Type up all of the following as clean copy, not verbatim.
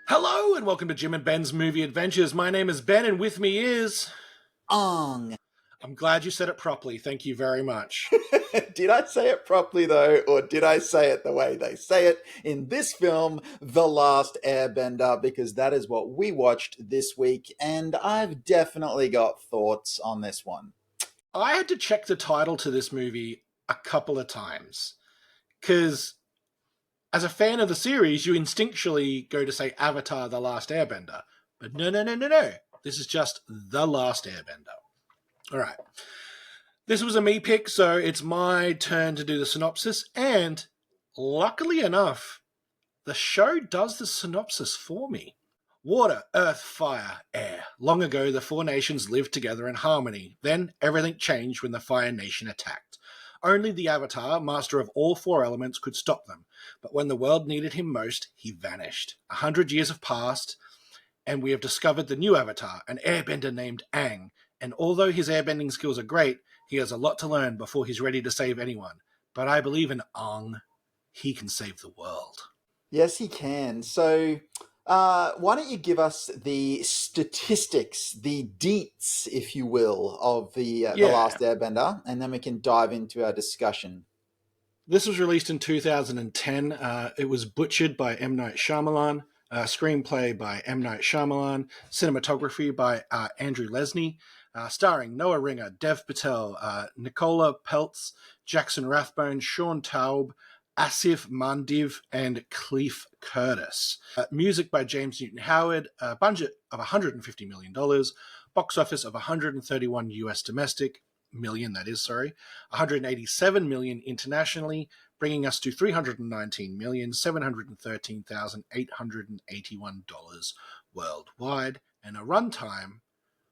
Hello and welcome to Jim and Ben's Movie Adventures. My name is Ben and with me is... Ong. I'm glad you said it properly. Thank you very much. Did I say it properly though, or did I say it the way they say it in this film, The Last Airbender? Because that is what we watched this week, and I've definitely got thoughts on this one. I had to check the title to this movie a couple of times because as a fan of the series, you instinctually go to say Avatar: The Last Airbender. But no. This is just The Last Airbender. All right. This was a me pick, so it's my turn to do the synopsis. And luckily enough, the show does the synopsis for me. Water, earth, fire, air. Long ago, the four nations lived together in harmony. Then everything changed when the Fire Nation attacked. Only the Avatar, master of all four elements, could stop them. But when the world needed him most, he vanished. 100 years have passed, and we have discovered the new Avatar, an airbender named Aang. And although his airbending skills are great, he has a lot to learn before he's ready to save anyone. But I believe in Aang. He can save the world. Yes, he can. So, why don't you give us the statistics, the deets, if you will, of the Last Airbender, and then we can dive into our discussion. This was released in 2010. It was butchered by M. Night Shyamalan. Screenplay by M. Night Shyamalan. Cinematography by Andrew Lesnie. Starring Noah Ringer, Dev Patel, Nicola Peltz, Jackson Rathbone, Sean Taub, Asif Mandiv, and Cleve Curtis. Music by James Newton Howard. A budget of $150 million. Box office of 131 US domestic. Million, that is, sorry. 187 million internationally, bringing us to $319,713,881 worldwide, and a runtime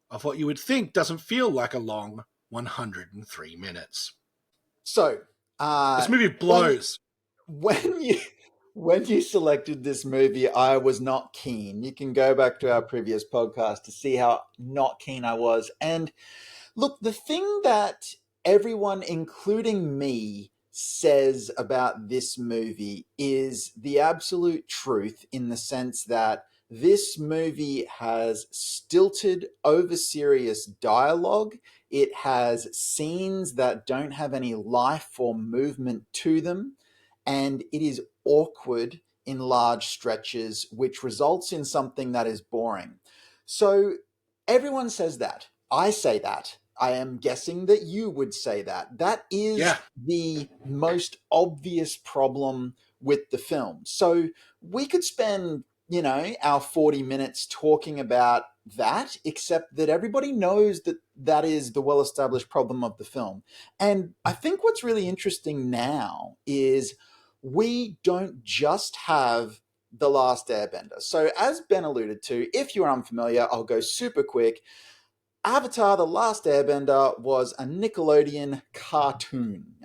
of what you would think doesn't feel like a long 103 minutes. So, this movie blows. When you selected this movie, I was not keen. You can go back to our previous podcast to see how not keen I was. And look, the thing that everyone, including me, says about this movie is the absolute truth, in the sense that this movie has stilted, over-serious dialogue. It has scenes that don't have any life or movement to them, and it is awkward in large stretches, which results in something that is boring. So everyone says that. I say that. I am guessing that you would say that. That is the most obvious problem with the film. So we could spend, our 40 minutes talking about that, except that everybody knows that that is the well-established problem of the film. And I think what's really interesting now is we don't just have The Last Airbender. So as Ben alluded to, if you're unfamiliar, I'll go super quick. Avatar: The Last Airbender was a Nickelodeon cartoon.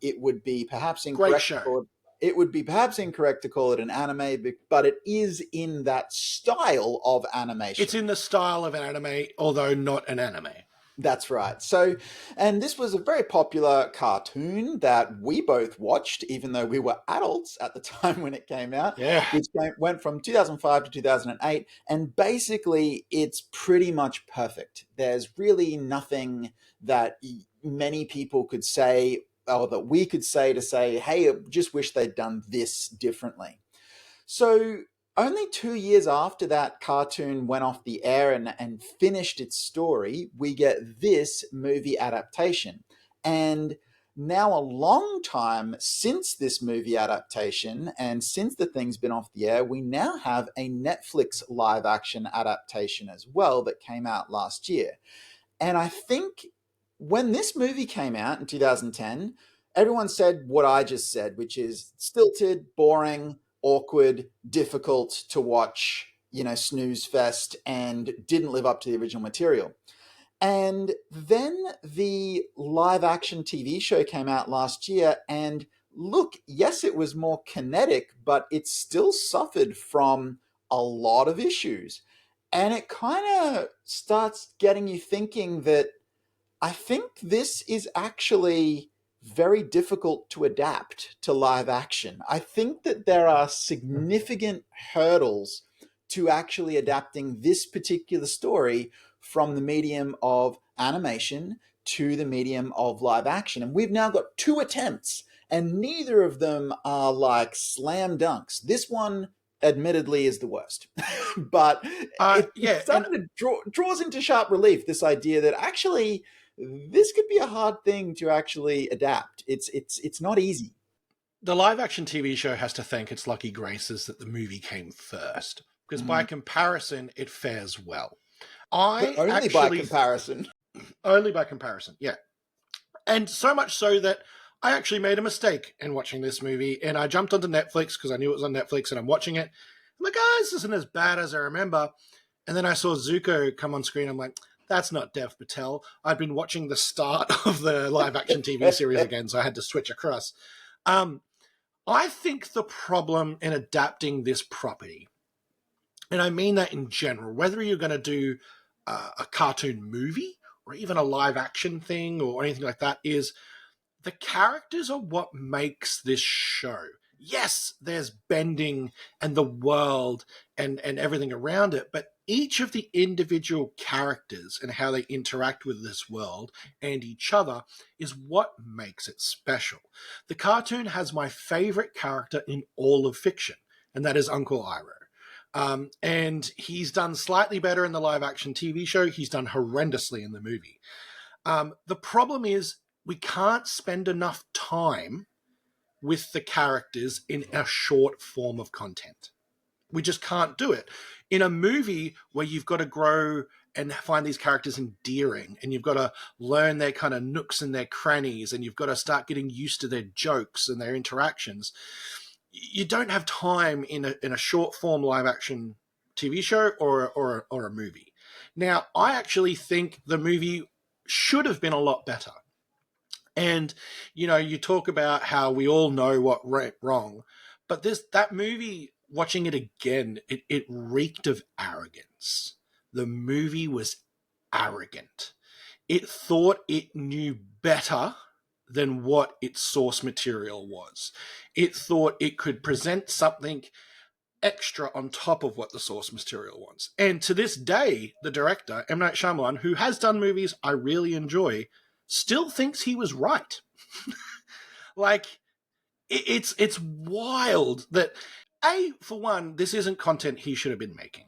It would be perhaps incorrect to call it an anime, but it is in that style of animation. It's in the style of an anime, although not an anime. That's right. So, and this was a very popular cartoon that we both watched, even though we were adults at the time when it came out. Yeah. Which went from 2005 to 2008. And basically, it's pretty much perfect. There's really nothing that many people could say, or that we could say, to say, hey, I just wish they'd done this differently. So only 2 years after that cartoon went off the air and finished its story, we get this movie adaptation. And now, a long time since this movie adaptation, and since the thing's been off the air, we now have a Netflix live action adaptation as well that came out last year. And I think when this movie came out in 2010, everyone said what I just said, which is stilted, boring, awkward, difficult to watch, snooze fest, and didn't live up to the original material. And then the live action TV show came out last year, and look, yes, it was more kinetic, but it still suffered from a lot of issues. And it kind of starts getting you thinking that I think this is actually very difficult to adapt to live action. I think that there are significant hurdles to actually adapting this particular story from the medium of animation to the medium of live action. And we've now got 2 attempts, and neither of them are like slam dunks. This one, admittedly, is the worst. But Yeah, it's and starting to draws into sharp relief this idea that actually this could be a hard thing to actually adapt. It's not easy. the live action TV show has to thank its lucky graces that the movie came first, because by comparison, it fares well. But I only by actually, comparison. only by comparison, yeah. And so much so that I actually made a mistake in watching this movie, and I jumped onto Netflix because I knew it was on Netflix and I'm watching it. I'm like, oh, this isn't as bad as I remember. And then I saw Zuko come on screen. I'm like, that's not Dev Patel. I'd been watching the start of the live action TV series again, so I had to switch across. I think the problem in adapting this property, and I mean that in general, whether you're going to do a cartoon movie or even a live action thing or anything like that, is the characters are what makes this show. Yes, there's bending and the world and everything around it, but each of the individual characters and how they interact with this world and each other is what makes it special. The cartoon has my favorite character in all of fiction, and that is Uncle Iroh. And he's done slightly better in the live action TV show. He's done horrendously in the movie. The problem is we can't spend enough time with the characters in a short form of content. We just can't do it. In a movie where you've got to grow and find these characters endearing, and you've got to learn their kind of nooks and their crannies, and you've got to start getting used to their jokes and their interactions, you don't have time in a short form live action TV show or a movie. Now, I actually think the movie should have been a lot better. And you talk about how we all know what went wrong, but that movie, watching it again, it reeked of arrogance. The movie was arrogant. It thought it knew better than what its source material was. It thought it could present something extra on top of what the source material was. And to this day, the director, M. Night Shyamalan, who has done movies I really enjoy, still thinks he was right. Like, it's wild that, for one, this isn't content he should have been making.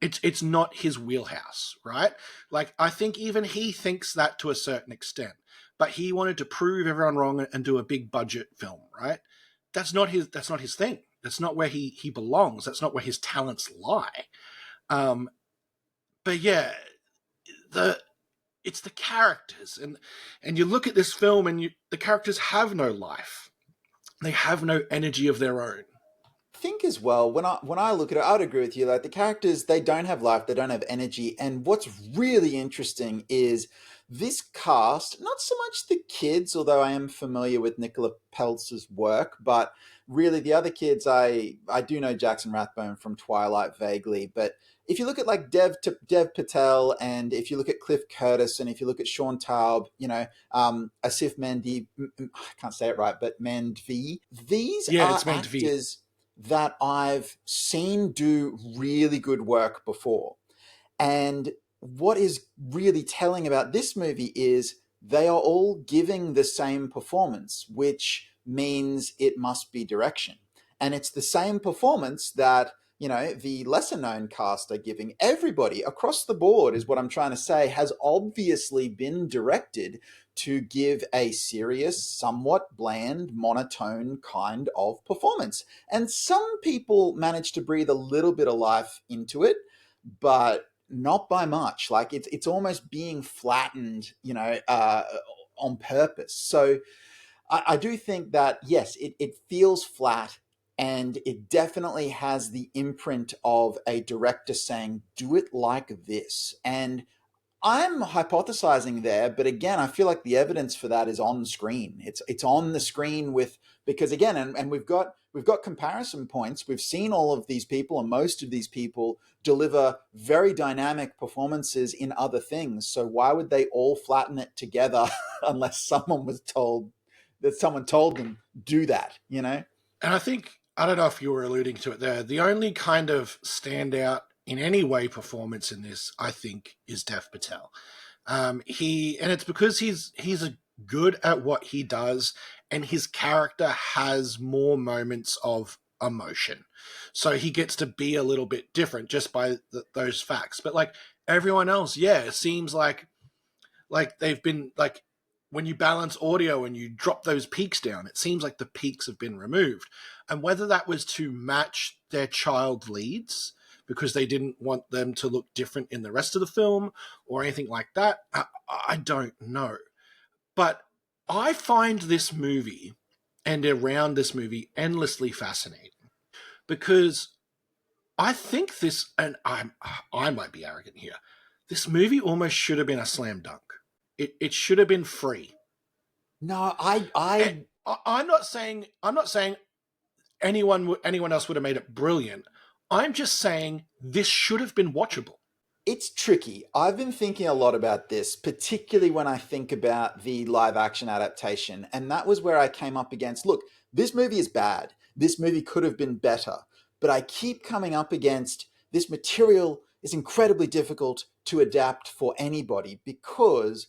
It's not his wheelhouse, right? Like, I think even he thinks that to a certain extent, but he wanted to prove everyone wrong and do a big budget film, right? That's not his thing. That's not where he belongs. That's not where his talents lie. But yeah, it's the characters, and you look at this film, and the characters have no life. They have no energy of their own. Think as well, when I look at it, I'd agree with you. Like, the characters, they don't have life, they don't have energy. And what's really interesting is this cast, not so much the kids, although I am familiar with Nicola Peltz's work, but really the other kids, I do know Jackson Rathbone from Twilight vaguely. But if you look at like Dev Patel, and if you look at Cliff Curtis, and if you look at Sean Taub, Asif Mandi, I can't say it right, but Mandvi, these Yeah, are it's meant to be. actors that I've seen do really good work before. And what is really telling about this movie is they are all giving the same performance, which means it must be direction. And it's the same performance that, the lesser known cast are giving. Everybody across the board, is what I'm trying to say, has obviously been directed to give a serious, somewhat bland, monotone kind of performance. And some people manage to breathe a little bit of life into it, but not by much. Like, it's almost being flattened, on purpose. So I do think that, yes, it feels flat, and it definitely has the imprint of a director saying, do it like this. And I'm hypothesizing there, but again, I feel like the evidence for that is on screen. It's on the screen because again, and we've got comparison points. We've seen all of these people, and most of these people deliver very dynamic performances in other things. So why would they all flatten it together unless someone told them do that, And I think I don't know if you were alluding to it there. The only kind of standout in any way performance in this, I think, is Dev Patel. And it's because he's a good at what he does, and his character has more moments of emotion, so he gets to be a little bit different just by those facts. But like everyone else, yeah, it seems like they've been like, when you balance audio and you drop those peaks down, it seems like the peaks have been removed. And whether that was to match their child leads because they didn't want them to look different in the rest of the film or anything like that, I don't know. But I find this movie and around this movie endlessly fascinating because I think this, and I might be arrogant here, this movie almost should have been a slam dunk. It should have been free. No, And I'm not saying anyone else would have made it brilliant. I'm just saying this should have been watchable. it's tricky. I've been thinking a lot about this, particularly when I think about the live action adaptation. And that was where I came up against, look, this movie is bad. This movie could have been better. But I keep coming up against this material is incredibly difficult to adapt for anybody because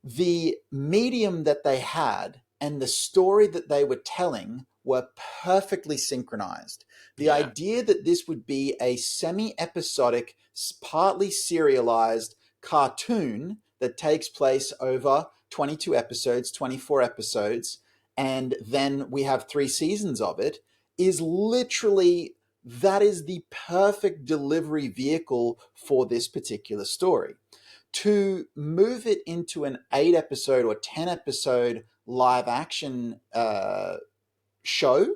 the medium that they had and the story that they were telling were perfectly synchronized. The Yeah, idea that this would be a semi episodic, partly serialized cartoon that takes place over 22 episodes, 24 episodes, and then we have 3 seasons of it is literally that is the perfect delivery vehicle for this particular story. To move it into an 8 episode or 10 episode live action show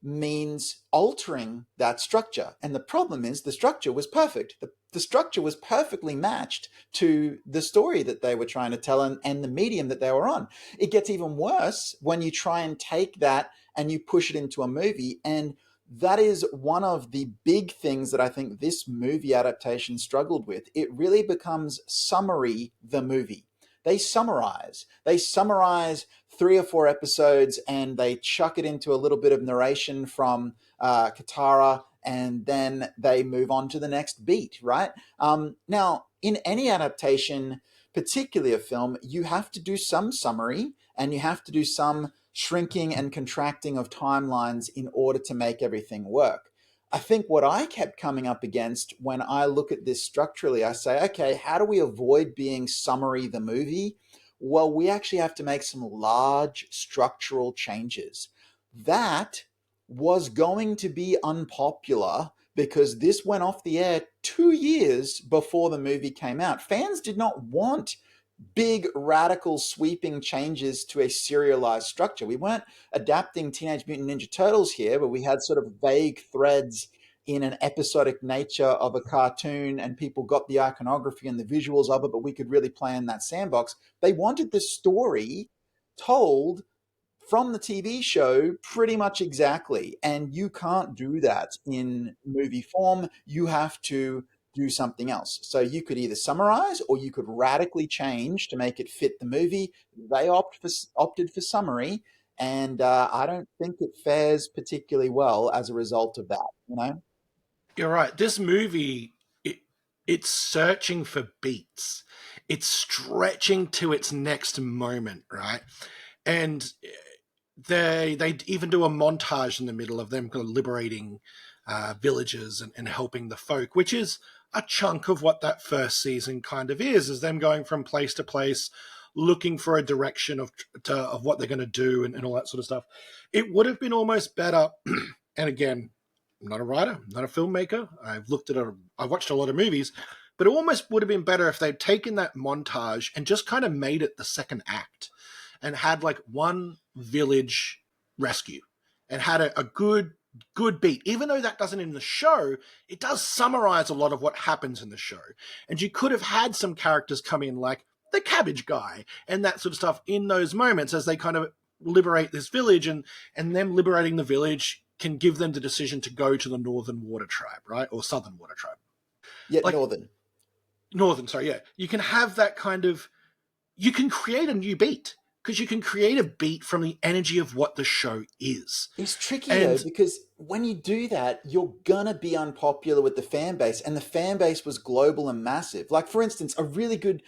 means altering that structure. And the problem is the structure was perfect. The structure was perfectly matched to the story that they were trying to tell and the medium that they were on. It gets even worse when you try and take that and you push it into a movie. And that is one of the big things that I think this movie adaptation struggled with. It really becomes summary the movie. They summarize 3 or 4 episodes and they chuck it into a little bit of narration from Katara, and then they move on to the next beat, right? Now, in any adaptation, particularly a film, you have to do some summary and you have to do some shrinking and contracting of timelines in order to make everything work. I think what I kept coming up against when I look at this structurally, I say, okay, how do we avoid being summary the movie? Well, we actually have to make some large structural changes. That was going to be unpopular because this went off the air 2 years before the movie came out. Fans did not want big, radical, sweeping changes to a serialized structure. We weren't adapting Teenage Mutant Ninja Turtles here, but we had sort of vague threads in an episodic nature of a cartoon, and people got the iconography and the visuals of it, but we could really play in that sandbox. They wanted the story told from the TV show pretty much exactly. And you can't do that in movie form. You have to do something else. So you could either summarize or you could radically change to make it fit the movie. They opted for summary. And I don't think it fares particularly well as a result of that, you know? you're right. This movie, it's searching for beats. It's stretching to its next moment, right? And they even do a montage in the middle of them liberating villages and helping the folk, which is a chunk of what that first season kind of is them going from place to place, looking for a direction of what they're going to do and all that sort of stuff. It would have been almost better, and again, I'm not a writer, I'm not a filmmaker. I've watched a lot of movies, but it almost would have been better if they'd taken that montage and just kind of made it the second act and had like one village rescue and had a good beat. Even though that doesn't in the show, it does summarize a lot of what happens in the show. And you could have had some characters come in like the cabbage guy and that sort of stuff in those moments as they kind of liberate this village, and them liberating the village can give them the decision to go to the Northern Water Tribe, right? Or Southern Water Tribe. Yet Like Northern. Northern, sorry, yeah. You can have that kind of, you can create a new beat because you can create a beat from the energy of what the show is. It's tricky though, And because when you do that, you're gonna be unpopular with the fan base, and the fan base was global and massive. Like, for instance, a really good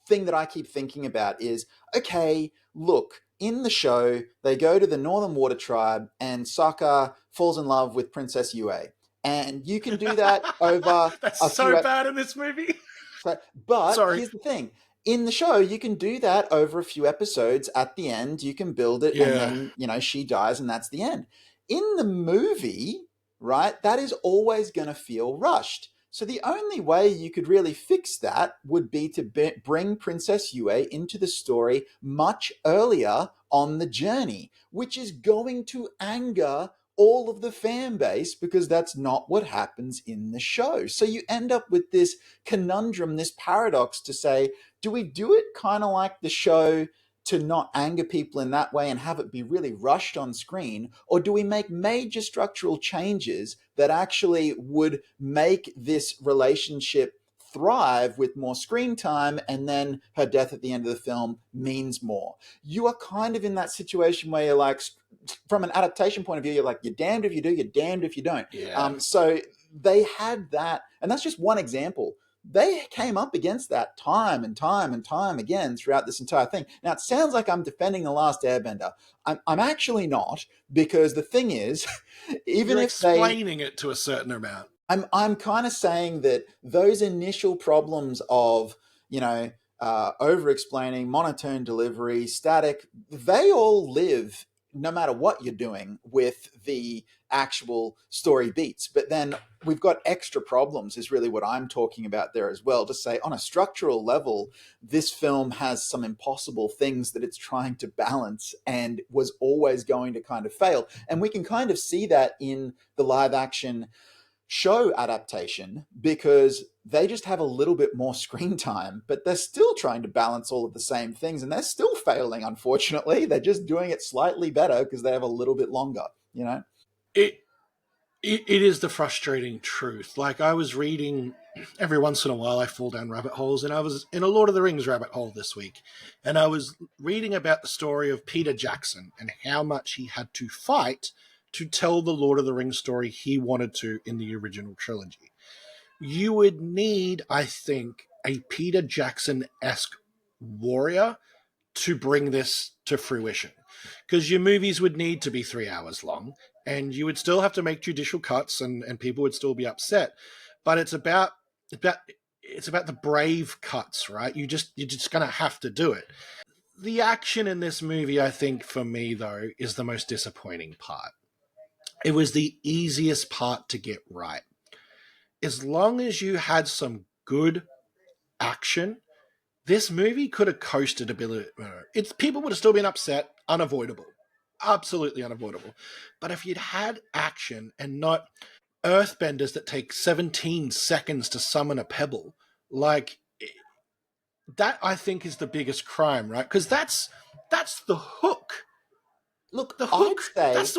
thing that I keep thinking about is, okay, look, in the show, they go to the Northern Water Tribe and Sokka falls in love with Princess Yue. And you can do that over that's a few so bad in this movie. but Sorry. here's the thing. In the show, you can do that over a few episodes. At the end, you can build it, and Yeah. then, she dies, and that's the end. In the movie, right, that is always going to feel rushed. So the only way you could really fix that would be to bring Princess Yue into the story much earlier on the journey, which is going to anger all of the fan base because that's not what happens in the show. So you end up with this conundrum, this paradox to say, do we do it kind of like the show to not anger people in that way and have it be really rushed on screen? Or do we make major structural changes that actually would make this relationship thrive with more screen time, and then her death at the end of the film means more? You are kind of in that situation where you're like, from an adaptation point of view, you're like, you're damned if you do, you're damned if you don't. Yeah. So they had that, and that's just one example. They came up against that time and time and time again throughout this entire thing. Now, it sounds like I'm defending The Last Airbender. I'm actually not, because the thing is, even You're if they explaining it to a certain amount. I'm kind of saying that those initial problems of, over explaining, monotone delivery, static, they all live no matter what you're doing with the actual story beats. But then we've got extra problems, is really what I'm talking about there as well. To say, on a structural level, this film has some impossible things that it's trying to balance and was always going to kind of fail. And we can kind of see that in the live action show adaptation, because they just have a little bit more screen time, but they're still trying to balance all of the same things, and they're still failing, unfortunately. They're just doing it slightly better because they have a little bit longer, It, it is the frustrating truth. Like, I was reading, every once in a while I fall down rabbit holes, and I was in a Lord of the Rings rabbit hole this week, and I was reading about the story of Peter Jackson and how much he had to fight to tell the Lord of the Rings story he wanted to in the original trilogy. You would need, I think, a Peter Jackson-esque warrior to bring this to fruition. Because your movies would need to be 3 hours long, and you would still have to make judicial cuts, and people would still be upset. But it's about the brave cuts, right? You're just gonna have to do it. The action in this movie, I think, for me though, is the most disappointing part. It was the easiest part to get right. As long as you had some good action, this movie could have coasted a bit. It's people would have still been upset, unavoidable, absolutely unavoidable. But if you'd had action and not earthbenders that take 17 seconds to summon a pebble, like that, I think is the biggest crime, right? Because that's the hook. Look, The hook. That's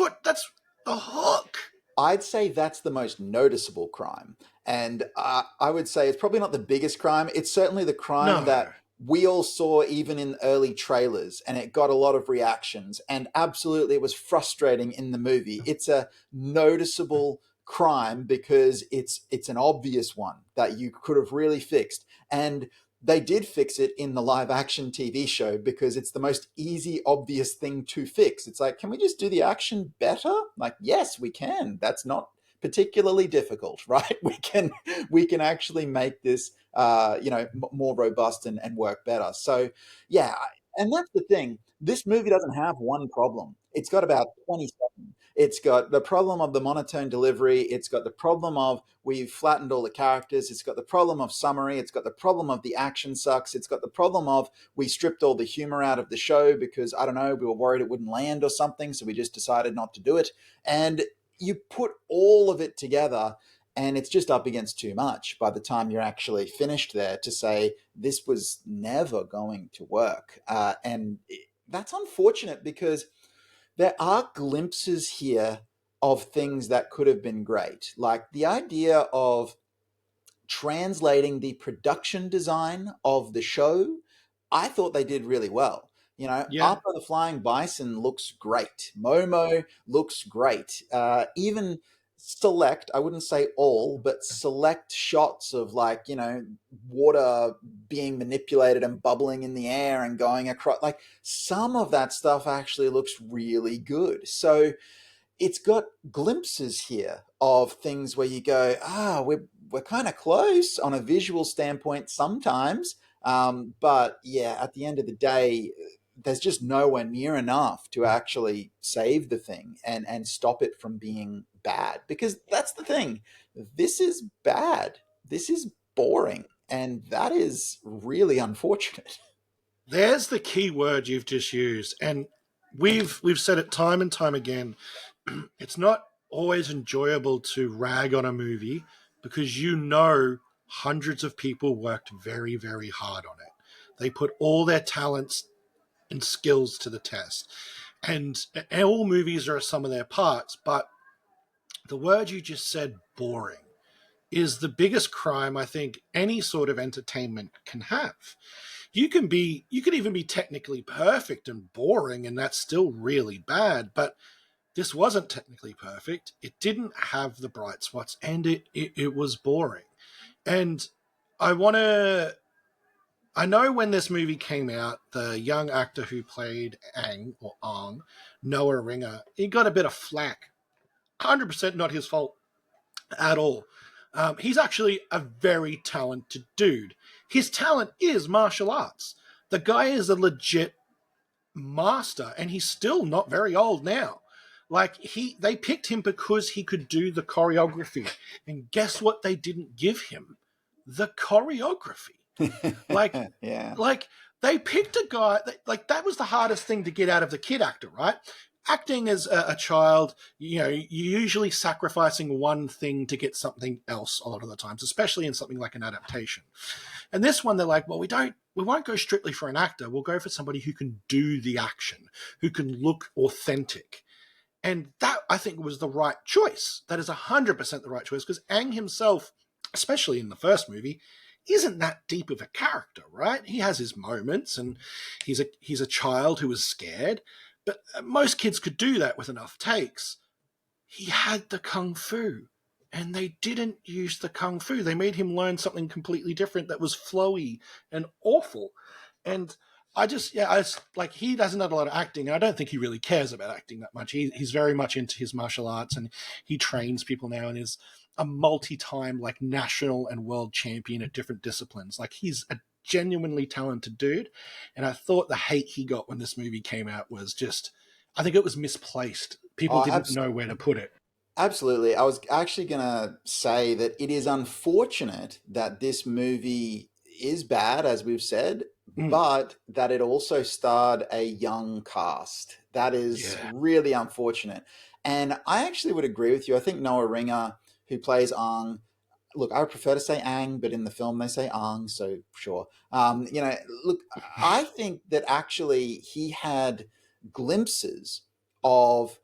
the hook. I'd say that's the most noticeable crime. And I would say it's probably not the biggest crime. It's certainly the crime No. that we all saw even in early trailers, and it got a lot of reactions. And absolutely, it was frustrating in the movie. It's a noticeable crime because it's an obvious one that you could have really fixed. And they did fix it in the live action TV show because it's the most easy, obvious thing to fix. It's like, can we just do the action better? Like, yes, we can. That's not particularly difficult, right? We can actually make this more robust and work better. So yeah, and that's the thing. This movie doesn't have one problem. It's got about 27. It's got the problem of the monotone delivery. It's got the problem of we've flattened all the characters. It's got the problem of summary. It's got the problem of the action sucks. It's got the problem of we stripped all the humor out of the show because, I don't know, we were worried it wouldn't land or something, so we just decided not to do it. And you put all of it together, and it's just up against too much by the time you're actually finished there to say this was never going to work. And that's unfortunate because there are glimpses here of things that could have been great. Like the idea of translating the production design of the show, I thought they did really well. Yeah. Up the Flying Bison looks great. Momo looks great. Even select, I wouldn't say all, but select shots of like, water being manipulated and bubbling in the air and going across, like some of that stuff actually looks really good. So it's got glimpses here of things where you go, we're kind of close on a visual standpoint sometimes, but yeah, at the end of the day, there's just nowhere near enough to actually save the thing and stop it from being bad. Because that's the thing, this is bad. This is boring, and that is really unfortunate. There's the key word you've just used, and we've said it time and time again. It's not always enjoyable to rag on a movie because hundreds of people worked very, very hard on it. They put all their talents and skills to the test. And all movies are a sum of their parts, but the word you just said, boring, is the biggest crime I think any sort of entertainment can have. You could even be technically perfect and boring, and that's still really bad, but this wasn't technically perfect. It didn't have the bright spots, and it was boring. And I want to. I know when this movie came out, the young actor who played Aang or Ang, Noah Ringer, he got a bit of flack. 100% not his fault at all. He's actually a very talented dude. His talent is martial arts. The guy is a legit master, and he's still not very old now. Like they picked him because he could do the choreography, and guess what? They didn't give him the choreography. Like, Yeah. like they picked a guy. Like that was the hardest thing to get out of the kid actor, right? Acting as a child, you're usually sacrificing one thing to get something else a lot of the times, especially in something like an adaptation. And this one, they're like, well, we won't go strictly for an actor. We'll go for somebody who can do the action, who can look authentic. And that, I think, was the right choice. That is 100% the right choice, because Aang himself, especially in the first movie, isn't that deep of a character, right? He has his moments, and he's a child who is scared, but most kids could do that with enough takes. He had the kung fu, and they didn't use the kung fu. They made him learn something completely different that was flowy and awful. And like, he doesn't have a lot of acting. And I don't think he really cares about acting that much. He's very much into his martial arts, and he trains people now and is a multi-time like national and world champion at different disciplines. Like, he's a genuinely talented dude. And I thought the hate he got when this movie came out was just, I think it was misplaced. People Oh, didn't know where to put it. absolutely. I was actually going to say that it is unfortunate that this movie is bad, as we've said, Mm, but that it also starred a young cast. That is yeah. really unfortunate. And I actually would agree with you. I think Noah Ringer, who plays Ang, look, I prefer to say Ang, but in the film they say Ang, so sure. Look, I think that actually he had glimpses of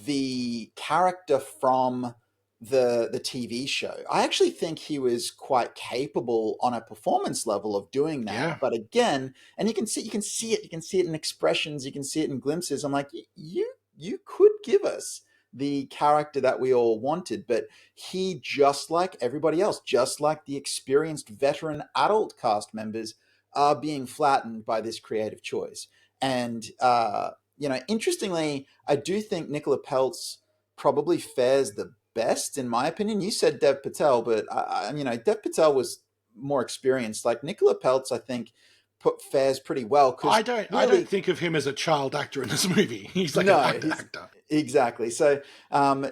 the character from the TV show. I actually think he was quite capable on a performance level of doing that. Yeah. But again, and you can see it in expressions, you can see it in glimpses. I'm like, you could give us the character that we all wanted, but he, just like everybody else, just like the experienced veteran adult cast members, are being flattened by this creative choice. And interestingly, I do think Nicola Peltz probably fares the best, in my opinion. You said Dev Patel, but Dev Patel was more experienced. Like Nicola Peltz, I think fares pretty well because I don't really, think of him as a child actor in this movie. He's like an no, actor he's actor. exactly. So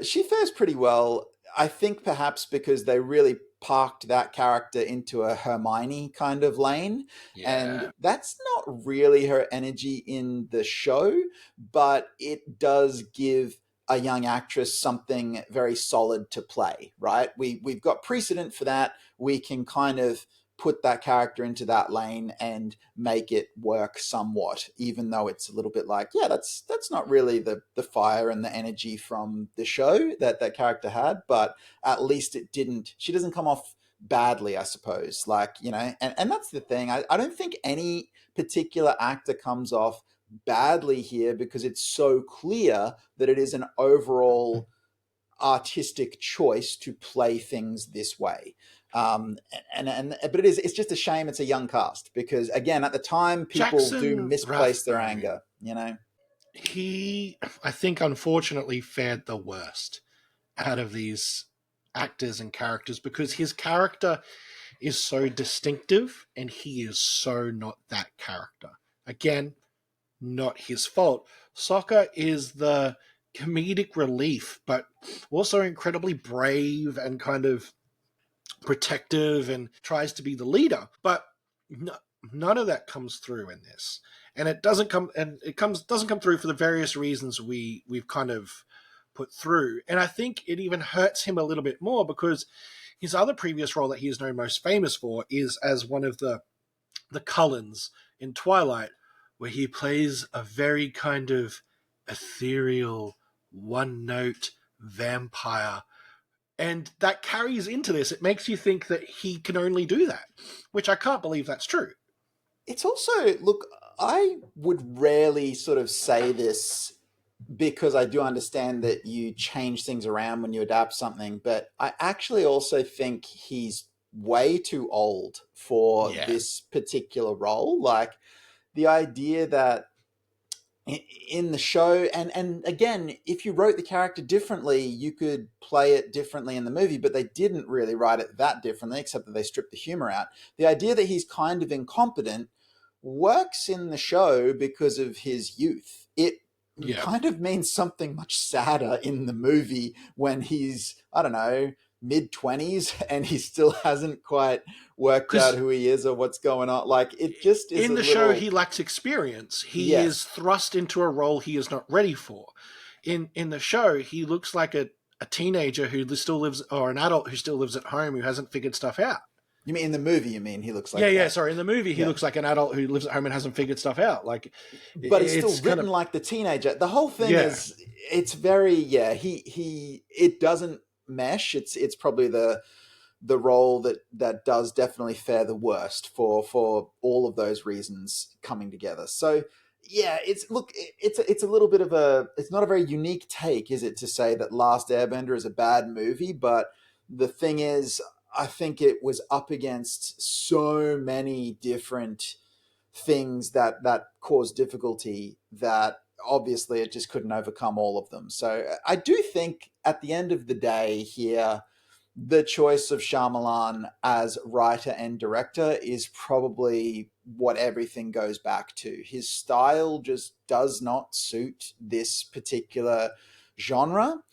she fares pretty well. I think perhaps because they really parked that character into a Hermione kind of lane, and Yeah. that's not really her energy in the show, but it does give a young actress something very solid to play. Right? We've got precedent for that. We can kind of put that character into that lane and make it work somewhat, even though it's a little bit like, yeah, that's not really the fire and the energy from the show that that character had, but at least she doesn't come off badly, I suppose. Like, and that's the thing. I don't think any particular actor comes off badly here because it's so clear that it is an overall artistic choice to play things this way. But it's just a shame it's a young cast because again, at the time, people do Jackson misplace their Rathbone, anger, you know. he, I think, unfortunately fared the worst out of these actors and characters because his character is so distinctive and he is so not that character. Again, not his fault. Sokka is the comedic relief, but also incredibly brave and kind of protective and tries to be the leader. But no, none of that comes through in this, and it doesn't come through for the various reasons we've kind of put through. And I think it even hurts him a little bit more because his other previous role that he is known most famous for is as one of the Cullens in Twilight, where he plays a very kind of ethereal, one note vampire. And that carries into this. It makes you think that he can only do that, which I can't believe that's true. It's also, look, I would rarely sort of say this because I do understand that you change things around when you adapt something, but I actually also think he's way too old for Yeah. this particular role. Like the idea that in the show, and again, if you wrote the character differently, you could play it differently in the movie, but they didn't really write it that differently, except that they stripped the humor out. The idea that he's kind of incompetent works in the show because of his youth. It Yeah. kind of means something much sadder in the movie when he's, I don't know, mid 20s and he still hasn't quite worked out Because who he is or what's going on. Like it just is in a the show, little, he lacks experience. He is yes. thrust into a role he is not ready for. In the show, he looks like a teenager who still lives, or an adult who still lives at home who hasn't figured stuff out. You mean in the movie, you mean he looks Yeah, like yeah. that? Sorry, in the movie, he Yeah. looks like an adult who lives at home and hasn't figured stuff out. Like, But it's still it's kind written of like the teenager. The whole thing yeah. is it's very, yeah, he it doesn't mesh. It's probably the role that does definitely fare the worst for all of those reasons coming together. So yeah, it's a little bit of a, it's not a very unique take, is it, to say that Last Airbender is a bad movie, but the thing is, I think it was up against so many different things that caused difficulty that obviously it just couldn't overcome all of them. So I do think at the end of the day here, the choice of Shyamalan as writer and director is probably what everything goes back to. His style just does not suit this particular genre,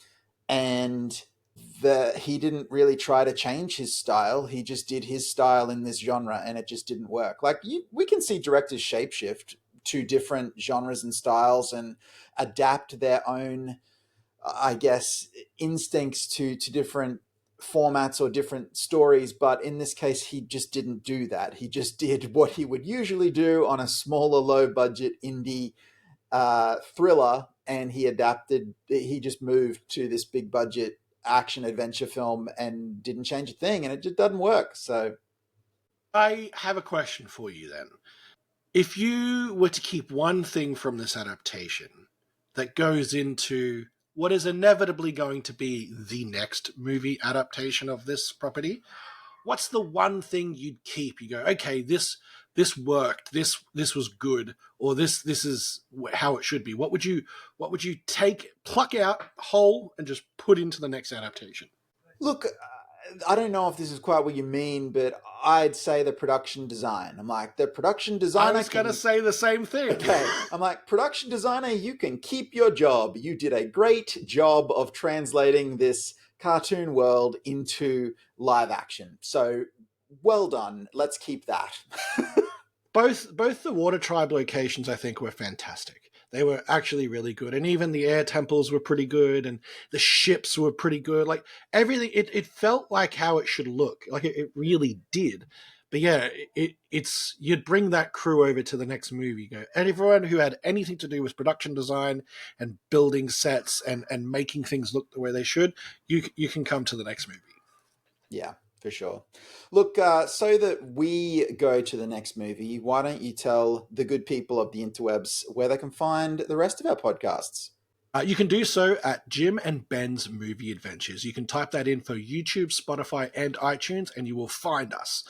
and he didn't really try to change his style. He just did his style in this genre, and it just didn't work. Like we can see directors shapeshift to different genres and styles and adapt their own, I guess, instincts to different formats or different stories. But in this case, he just didn't do that. He just did what he would usually do on a smaller, low budget indie thriller, and he just moved to this big budget action adventure film and didn't change a thing, and it just doesn't work. So I have a question for you then. If you were to keep one thing from this adaptation that goes into what is inevitably going to be the next movie adaptation of this property, what's the one thing you'd keep? You go, okay, this worked, this was good, or this is how it should be. What would you pluck out whole and just put into the next adaptation? look, I don't know if this is quite what you mean, but I'd say the production design. I'm like, the production I designer was going to can, say the same thing. okay, I'm like, production designer, you can keep your job. You did a great job of translating this cartoon world into live action. So well done. Let's keep that. Both the water tribe locations I think were fantastic. They were actually really good, and even the air temples were pretty good, and the ships were pretty good. Like everything, it felt like how it should look. Like it really did. But yeah, it's you'd bring that crew over to the next movie. Go, and everyone who had anything to do with production design and building sets and making things look the way they should, you can come to the next movie. Yeah. For sure. Look, so that we go to the next movie, why don't you tell the good people of the interwebs where they can find the rest of our podcasts? You can do so at Jim and Ben's Movie Adventures. You can type that in for YouTube, Spotify, and iTunes, and you will find us.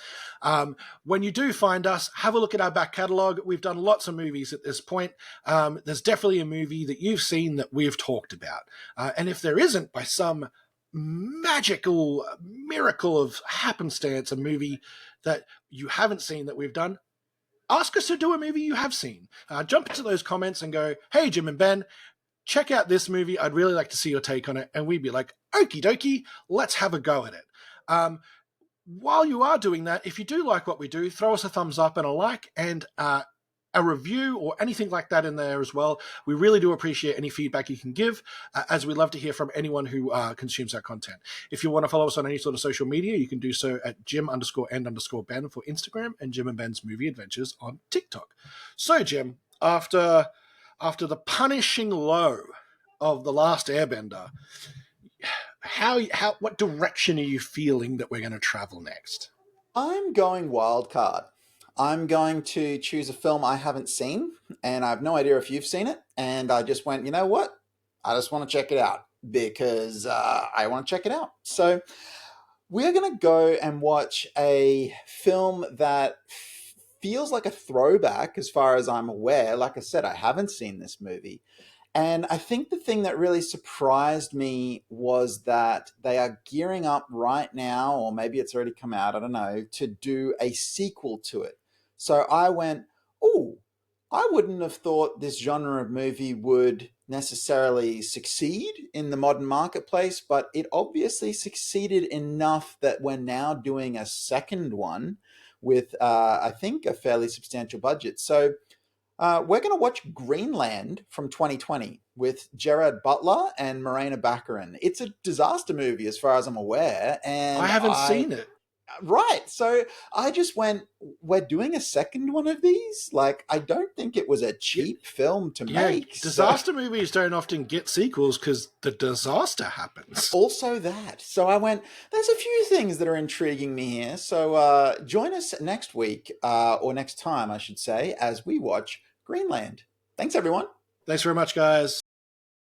When you do find us, have a look at our back catalogue. We've done lots of movies at this point. There's definitely a movie that you've seen that we've talked about. And if there isn't, by some magical miracle of happenstance, a movie that you haven't seen that we've done, ask us to do a movie you have seen. Jump into those comments and go, hey, Jim and Ben, check out this movie. I'd really like to see your take on it. And we'd be like, okie dokie, let's have a go at it. While you are doing that, if you do like what we do, throw us a thumbs up and a like and a review or anything like that in there as well. We really do appreciate any feedback you can give, as we love to hear from anyone who consumes our content. If you want to follow us on any sort of social media, you can do so at Jim_and_Ben for Instagram and Jim and Ben's Movie Adventures on TikTok. So, Jim, after the punishing low of The Last Airbender, what direction are you feeling that we're going to travel next? I'm going wild card. I'm going to choose a film I haven't seen, and I have no idea if you've seen it. And I just went, you know what? I just want to check it out because I want to check it out. So we're going to go and watch a film that feels like a throwback as far as I'm aware. Like I said, I haven't seen this movie. And I think the thing that really surprised me was that they are gearing up right now, or maybe it's already come out, I don't know, to do a sequel to it. So I went, oh, I wouldn't have thought this genre of movie would necessarily succeed in the modern marketplace, but it obviously succeeded enough that we're now doing a second one with, I think, a fairly substantial budget. So we're going to watch Greenland from 2020 with Gerard Butler and Morena Baccarin. It's a disaster movie as far as I'm aware. I And haven't seen it. right. So I just went, we're doing a second one of these? Like, I don't think it was a cheap film to Yeah, make. disaster movies don't often get sequels because the disaster happens. Also that. So I went, there's a few things that are intriguing me here. So join us next week, or next time, I should say, as we watch Greenland. Thanks, everyone. Thanks very much, guys.